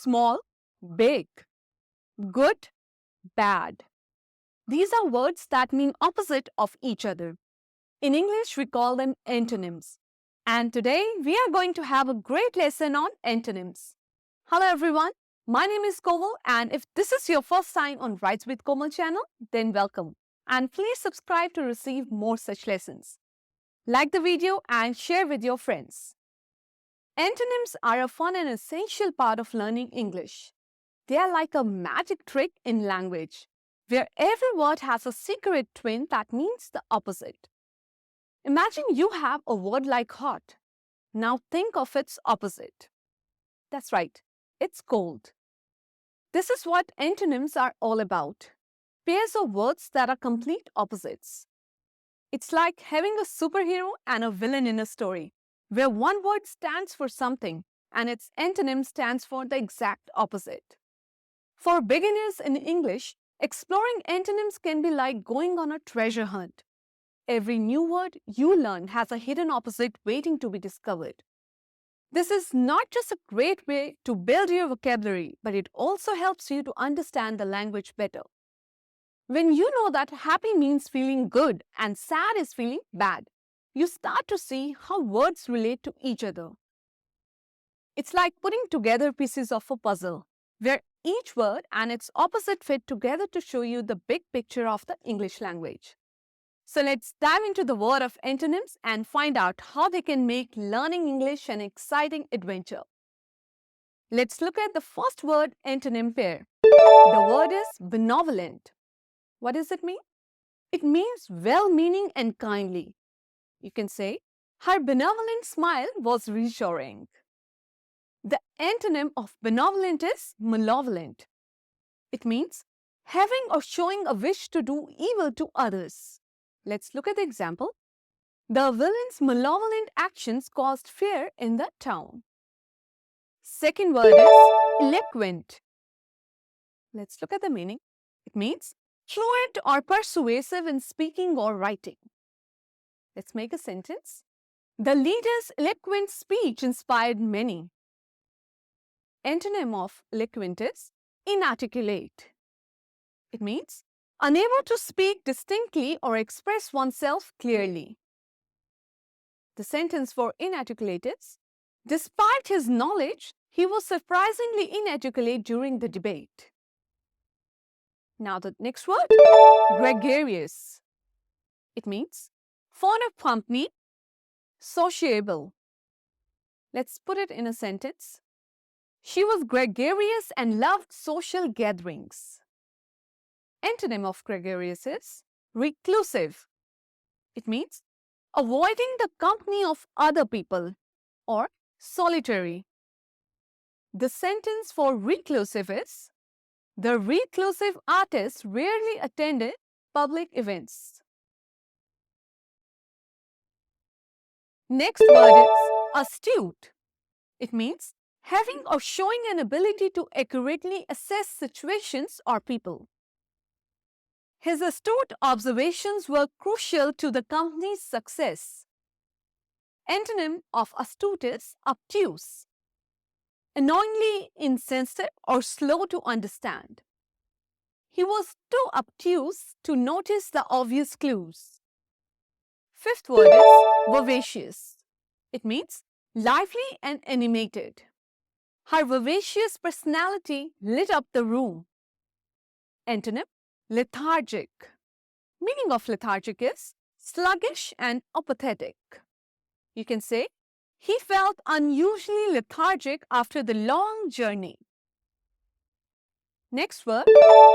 small, big, good, bad. These are words that mean opposite of each other. In English, we call them antonyms. And today, we are going to have a great lesson on antonyms. Hello everyone, my name is Komal, and if this is your first time on Writes with Komal channel, then welcome. And please subscribe to receive more such lessons. Like the video and share with your friends. Antonyms are a fun and essential part of learning English. They are like a magic trick in language, where every word has a secret twin that means the opposite. Imagine you have a word like hot. Now think of its opposite. That's right, it's cold. This is what antonyms are all about. Pairs of words that are complete opposites. It's like having a superhero and a villain in a story, where one word stands for something and its antonym stands for the exact opposite. For beginners in English, exploring antonyms can be like going on a treasure hunt. Every new word you learn has a hidden opposite waiting to be discovered. This is not just a great way to build your vocabulary, but it also helps you to understand the language better. When you know that happy means feeling good and sad is feeling bad, you start to see how words relate to each other. It's like putting together pieces of a puzzle, where each word and its opposite fit together to show you the big picture of the English language. So let's dive into the world of antonyms and find out how they can make learning English an exciting adventure. Let's look at the first word antonym pair. The word is benevolent. What does it mean? It means well-meaning and kindly. You can say, her benevolent smile was reassuring. The antonym of benevolent is malevolent. It means having or showing a wish to do evil to others. Let's look at the example. The villain's malevolent actions caused fear in the town. Second word is eloquent. Let's look at the meaning. It means fluent or persuasive in speaking or writing. Let's make a sentence. The leader's eloquent speech inspired many. Antonym of eloquent is inarticulate. It means unable to speak distinctly or express oneself clearly. The sentence for inarticulate is, despite his knowledge, he was surprisingly inarticulate during the debate. Now the next word, gregarious. It means fond of company, sociable. Let's put it in a sentence. She was gregarious and loved social gatherings. Antonym of gregarious is reclusive. It means avoiding the company of other people or solitary. The sentence for reclusive is, the reclusive artist rarely attended public events. Next word is astute. It means having or showing an ability to accurately assess situations or people. His astute observations were crucial to the company's success. Antonym of astute is obtuse. Annoyingly insensitive or slow to understand. He was too obtuse to notice the obvious clues. Fifth word is vivacious. It means lively and animated. Her vivacious personality lit up the room. Antonym, lethargic. Meaning of lethargic is sluggish and apathetic. You can say, he felt unusually lethargic after the long journey. Next word,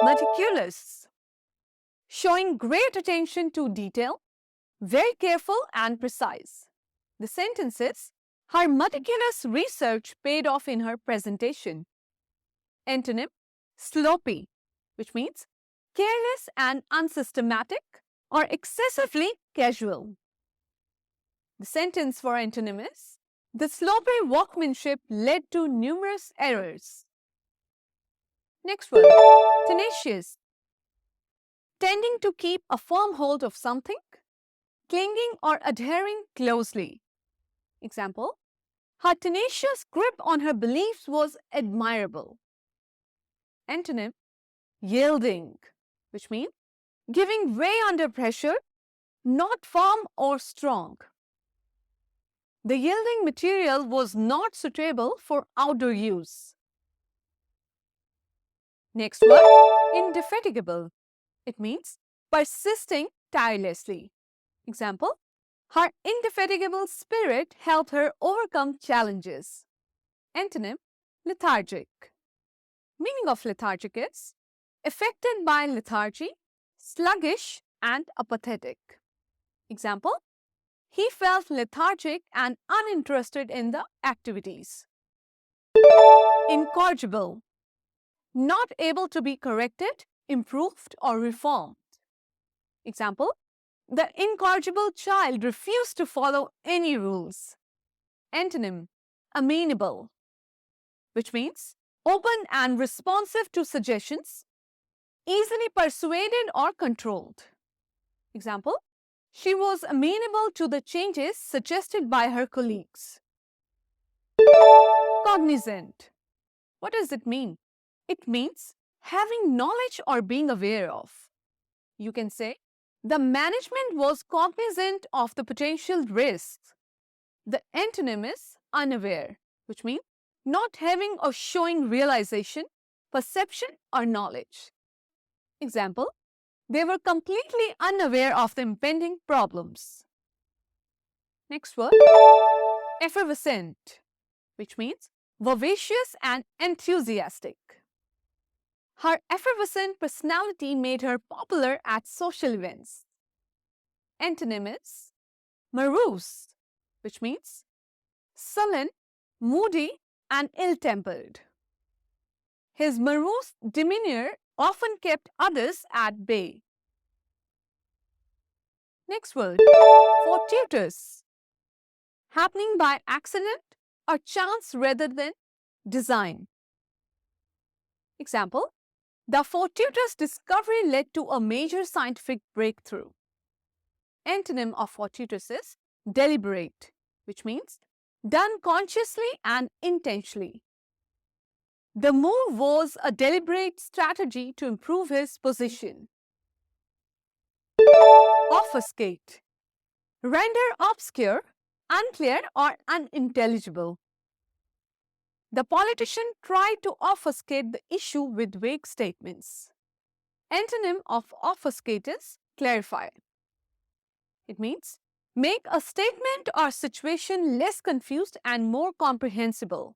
meticulous. Showing great attention to detail, very careful and precise. The sentence is, her meticulous research paid off in her presentation. Antonym, sloppy, which means careless and unsystematic or excessively casual. The sentence for antonym is, the sloppy workmanship led to numerous errors. Next word, tenacious. Tending to keep a firm hold of something, clinging or adhering closely. Example, Her tenacious grip on her beliefs was admirable. Antonym, yielding, which means giving way under pressure, not firm or strong. The yielding material was not suitable for outdoor use. Next word, indefatigable. It means persisting tirelessly. Example, her indefatigable spirit helped her overcome challenges. Antonym, lethargic. Meaning of lethargic is affected by lethargy, sluggish and apathetic. Example, he felt lethargic and uninterested in the activities. Incorrigible. Not able to be corrected, improved or reformed. Example, the incorrigible child refused to follow any rules. Antonym, amenable, which means open and responsive to suggestions, easily persuaded or controlled. Example, she was amenable to the changes suggested by her colleagues. Cognizant. What does it mean? It means having knowledge or being aware of. You can say, the management was cognizant of the potential risks. The antonym is unaware, which means not having or showing realization, perception or knowledge. Example, they were completely unaware of the impending problems. Next word, effervescent, which means vivacious and enthusiastic. Her effervescent personality made her popular at social events. Antonym is morose, which means sullen, moody and ill-tempered. His morose demeanor often kept others at bay. Next word, fortuitous. Happening by accident or chance rather than design. Example, the fortuitous discovery led to a major scientific breakthrough. Antonym of fortuitous is deliberate, which means done consciously and intentionally. The move was a deliberate strategy to improve his position. Obfuscate. Render obscure, unclear or unintelligible. The politician tried to obfuscate the issue with vague statements. Antonym of obfuscate is clarify. It means make a statement or situation less confused and more comprehensible.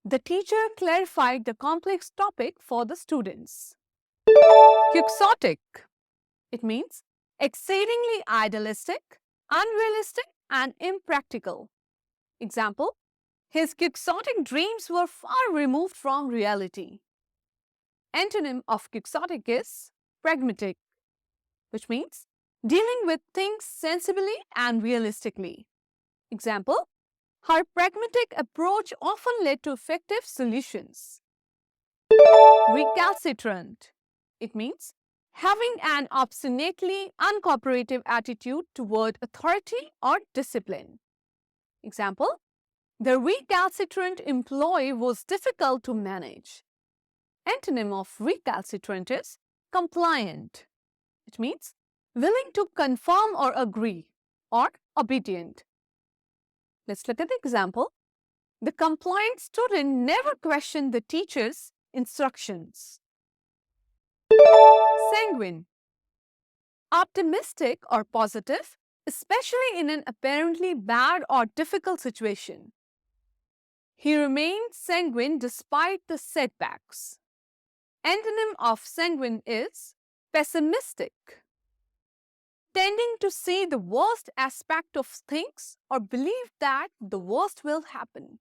The teacher clarified the complex topic for the students. Quixotic. It means exceedingly idealistic, unrealistic and impractical. Example, his quixotic dreams were far removed from reality. Antonym of quixotic is pragmatic, which means dealing with things sensibly and realistically. Example, her pragmatic approach often led to effective solutions. Recalcitrant. It means having an obstinately uncooperative attitude toward authority or discipline. Example, the recalcitrant employee was difficult to manage. Antonym of recalcitrant is compliant. It means willing to conform or agree, or obedient. Let's look at the example. The compliant student never questioned the teacher's instructions. Sanguine. Optimistic or positive, especially in an apparently bad or difficult situation. He remained sanguine despite the setbacks. Antonym of sanguine is pessimistic. Tending to see the worst aspect of things or believe that the worst will happen.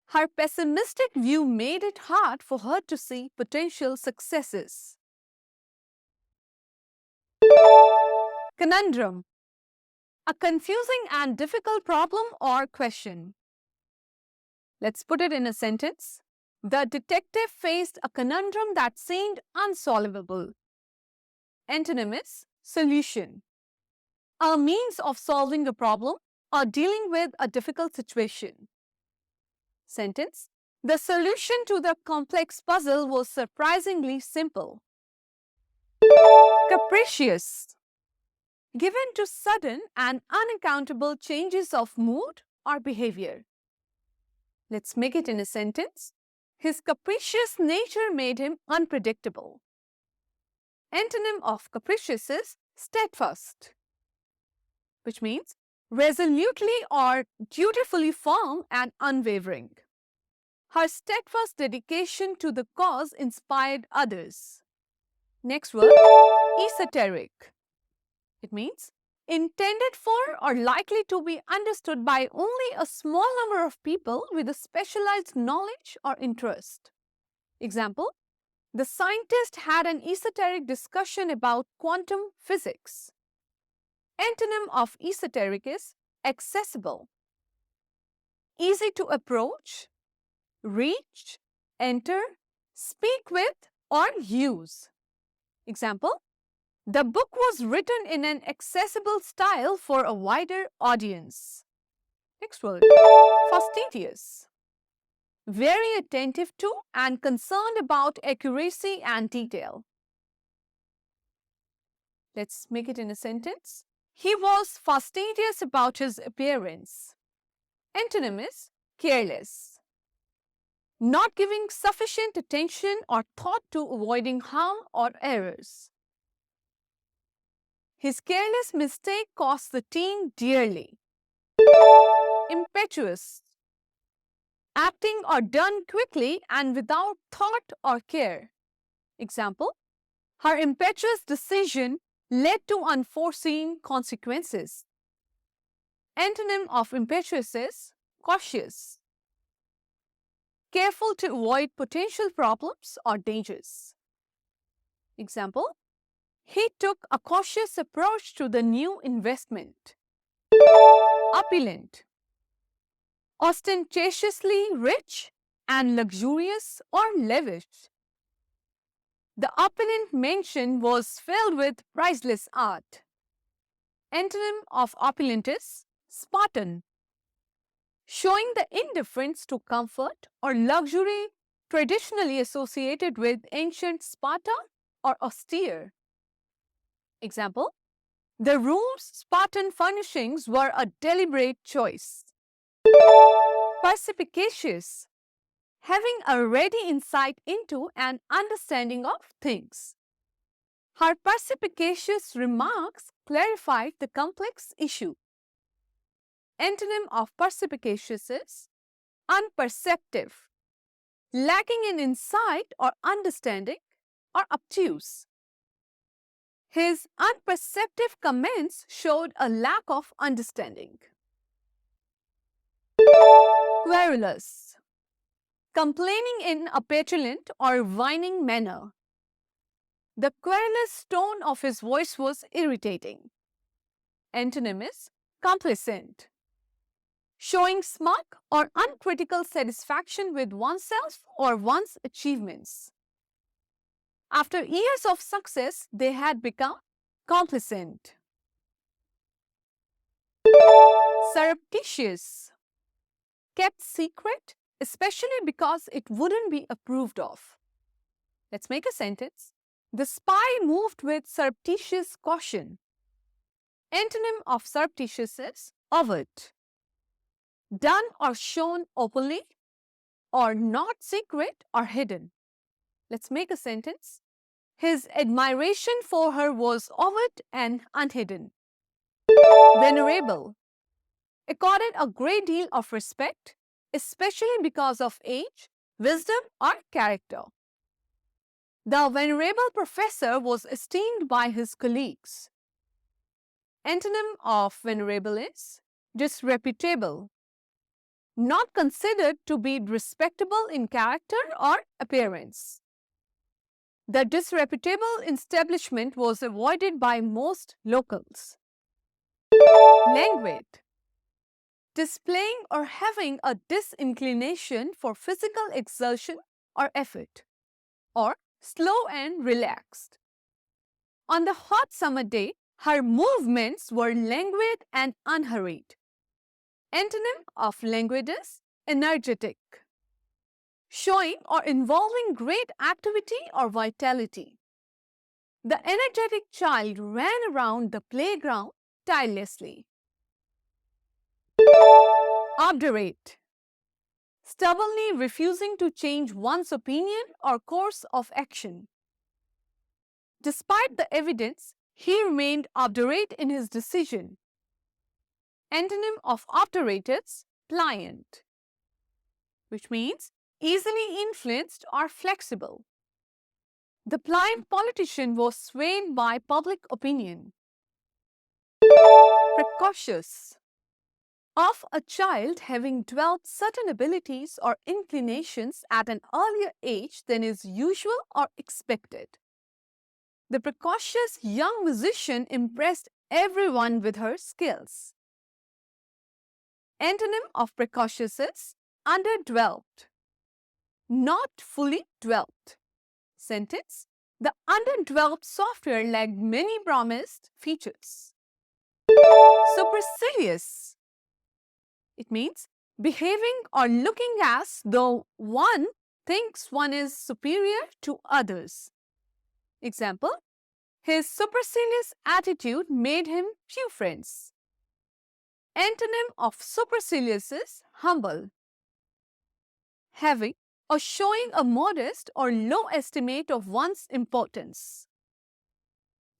Her pessimistic view made it hard for her to see potential successes. Conundrum. A confusing and difficult problem or question. Let's put it in a sentence. The detective faced a conundrum that seemed unsolvable. Antonym is solution. A means of solving a problem or dealing with a difficult situation. Sentence: the solution to the complex puzzle was surprisingly simple. Capricious: given to sudden and unaccountable changes of mood or behavior. Let's make it in a sentence. His capricious nature made him unpredictable. Antonym of capricious is steadfast, which means resolutely or dutifully firm and unwavering. Her steadfast dedication to the cause inspired others. Next word, esoteric. It means intended for or likely to be understood by only a small number of people with a specialized knowledge or interest. Example: the scientist had an esoteric discussion about quantum physics. Antonym of esoteric is accessible, easy to approach, reach, enter, speak with, or use. Example: the book was written in an accessible style for a wider audience. Next word, fastidious. Very attentive to and concerned about accuracy and detail. Let's make it in a sentence. He was fastidious about his appearance. Antonym is careless. Not giving sufficient attention or thought to avoiding harm or errors. His careless mistake cost the team dearly. Impetuous: acting or done quickly and without thought or care. Example: her impetuous decision led to unforeseen consequences. Antonym of impetuous is cautious. Careful to avoid potential problems or dangers. Example: he took a cautious approach to the new investment. Opulent: ostentatiously rich and luxurious or lavish. The opulent mansion was filled with priceless art. Antonym of opulent is Spartan. Showing the indifference to comfort or luxury traditionally associated with ancient Sparta or austere. Example: the room's Spartan furnishings were a deliberate choice. Perspicacious: having a ready insight into and understanding of things. Her perspicacious remarks clarified the complex issue. Antonym of perspicacious is unperceptive, lacking in insight or understanding, or obtuse. His unperceptive comments showed a lack of understanding. Querulous: complaining in a petulant or whining manner. The querulous tone of his voice was irritating. Antonym is complacent. Showing smug or uncritical satisfaction with oneself or one's achievements. After years of success, they had become complacent. Surreptitious: kept secret, especially because it wouldn't be approved of. Let's make a sentence. The spy moved with surreptitious caution. Antonym of surreptitious is overt. Done or shown openly, or not secret or hidden. Let's make a sentence. His admiration for her was overt and unhidden. Venerable: accorded a great deal of respect, especially because of age, wisdom, or character. The venerable professor was esteemed by his colleagues. Antonym of venerable is disreputable. Not considered to be respectable in character or appearance. The disreputable establishment was avoided by most locals. Languid: displaying or having a disinclination for physical exertion or effort, or slow and relaxed. On the hot summer day, her movements were languid and unhurried. Antonym of languid is energetic, showing or involving great activity or vitality. The energetic child ran around the playground tirelessly. Obdurate, stubbornly refusing to change one's opinion or course of action. Despite the evidence, he remained obdurate in his decision. Antonym of obdurate is pliant, which means easily influenced or flexible. The pliant politician was swayed by public opinion. Precocious, of a child having developed certain abilities or inclinations at an earlier age than is usual or expected. The precocious young musician impressed everyone with her skills. Antonym of precocious is underdeveloped, not fully developed. Sentence: the underdeveloped software lacked many promised features. Supercilious, it means behaving or looking as though one thinks one is superior to others. Example: his supercilious attitude made him few friends. Antonym of supercilious is humble, having or showing a modest or low estimate of one's importance.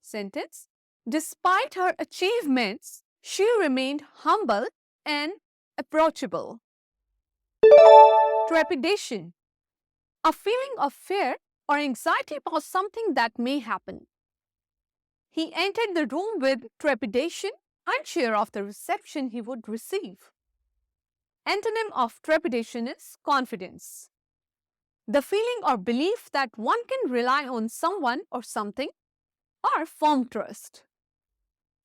Sentence: despite her achievements, she remained humble and approachable. Trepidation, a feeling of fear or anxiety about something that may happen. He entered the room with trepidation, unsure of the reception he would receive. Antonym of trepidation is confidence, the feeling or belief that one can rely on someone or something, or firm trust.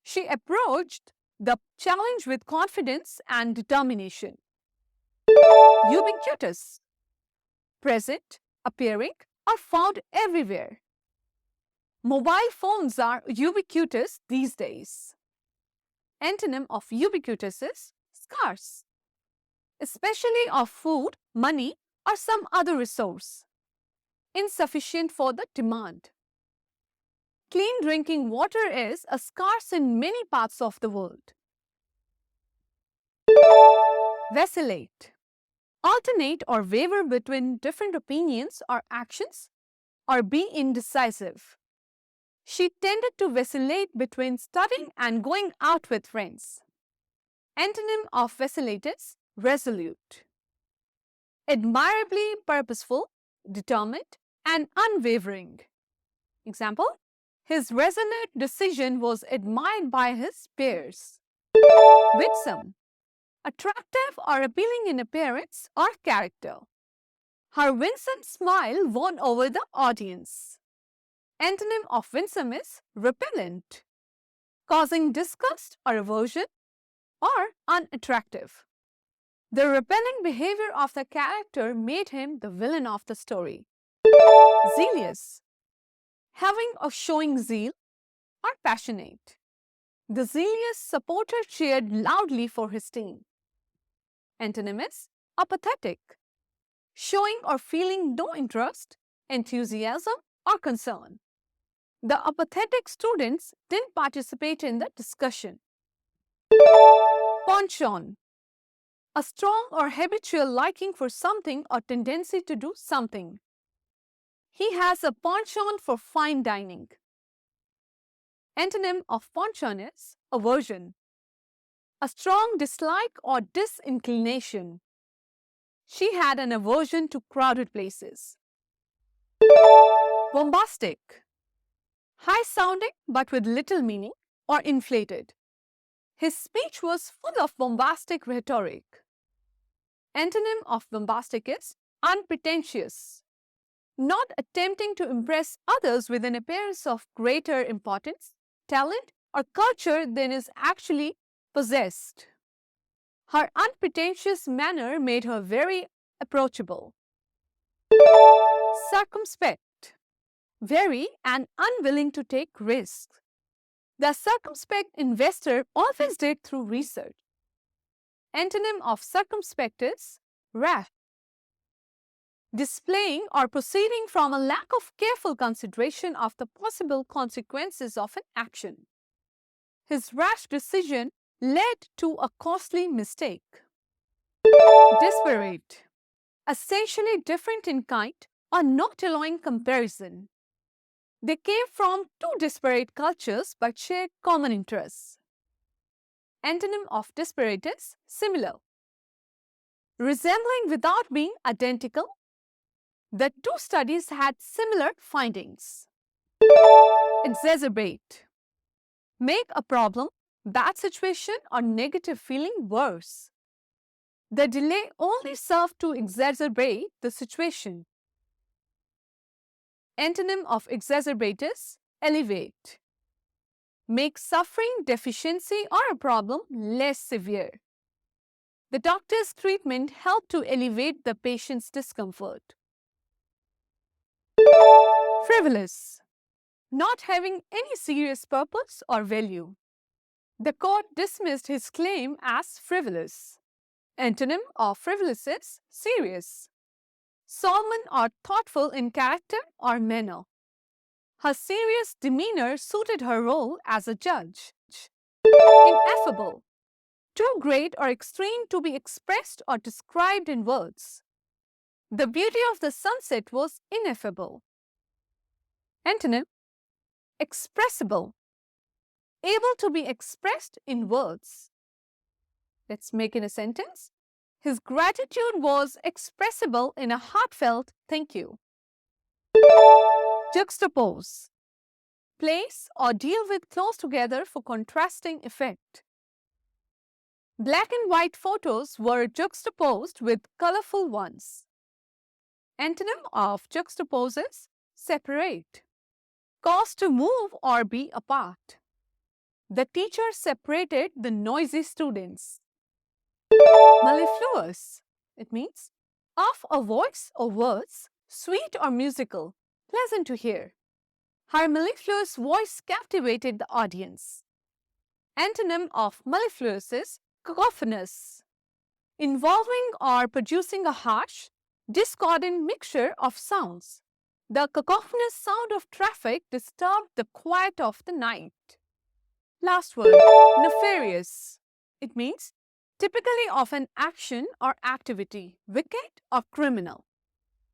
She approached the challenge with confidence and determination. Ubiquitous, present, appearing, or found everywhere. Mobile phones are ubiquitous these days. Antonym of ubiquitous is scarce, especially of food, money, or some other resource, insufficient for the demand. Clean drinking water is scarce in many parts of the world. Vacillate, alternate or waver between different opinions or actions, or be indecisive. She tended to vacillate between studying and going out with friends. Antonym of vacillate is resolute, admirably purposeful, determined, and unwavering. Example: his resolute decision was admired by his peers. Winsome, attractive or appealing in appearance or character. Her winsome smile won over the audience. Antonym of winsome is repellent, causing disgust or aversion, or unattractive. The repelling behavior of the character made him the villain of the story. Zealous, having or showing zeal, or passionate. The zealous supporter cheered loudly for his team. Antonym is apathetic, showing or feeling no interest, enthusiasm, or concern. The apathetic students didn't participate in the discussion. Penchant, a strong or habitual liking for something or tendency to do something. He has a penchant for fine dining. Antonym of penchant is aversion, a strong dislike or disinclination. She had an aversion to crowded places. Bombastic, high-sounding but with little meaning, or inflated. His speech was full of bombastic rhetoric. Antonym of bombastic is unpretentious, not attempting to impress others with an appearance of greater importance, talent, or culture than is actually possessed. Her unpretentious manner made her very approachable. Circumspect, wary and unwilling to take risks. The circumspect investor always did through research. Antonym of circumspect is rash. Displaying or proceeding from a lack of careful consideration of the possible consequences of an action. His rash decision led to a costly mistake. Disparate. Essentially different in kind or not allowing comparison. They came from two disparate cultures but shared common interests. Antonym of disparate is similar. Resembling without being identical. The two studies had similar findings. Exacerbate. Make a problem, bad situation or negative feeling worse. The delay only served to exacerbate the situation. Antonym of exacerbate is elevate. Make suffering, deficiency or a problem less severe. The doctor's treatment helped to elevate the patient's discomfort. Frivolous. Not having any serious purpose or value. The court dismissed his claim as frivolous. Antonym of frivolous is serious. Solemn or thoughtful in character or manner. Her serious demeanor suited her role as a judge. Ineffable. Too great or extreme to be expressed or described in words. The beauty of the sunset was ineffable. Antonym, expressible. Able to be expressed in words. Let's make it a sentence. His gratitude was expressible in a heartfelt thank you. Juxtapose. Place or deal with close together for contrasting effect. Black and white photos were juxtaposed with colorful ones. Antonym of juxtapose is separate. Cause to move or be apart. The teacher separated the noisy students. Mellifluous. It means of a voice or words, sweet or musical, pleasant to hear. Her mellifluous voice captivated the audience. Antonym of mellifluous is cacophonous. Involving or producing a harsh, discordant mixture of sounds. The cacophonous sound of traffic disturbed the quiet of the night. Last word, nefarious. It means typically of an action or activity, wicked or criminal.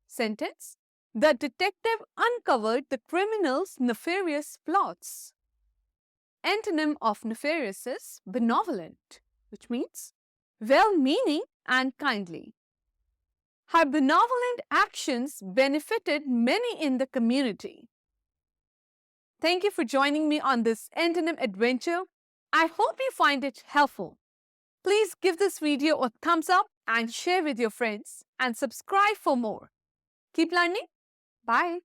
Sentence, the detective uncovered the criminal's nefarious plots. Antonym of nefarious is benevolent, which means well-meaning and kindly. Her benevolent actions benefited many in the community. Thank you for joining me on this antonym adventure. I hope you find it helpful. Please give this video a thumbs up and share with your friends and subscribe for more. Keep learning. Bye.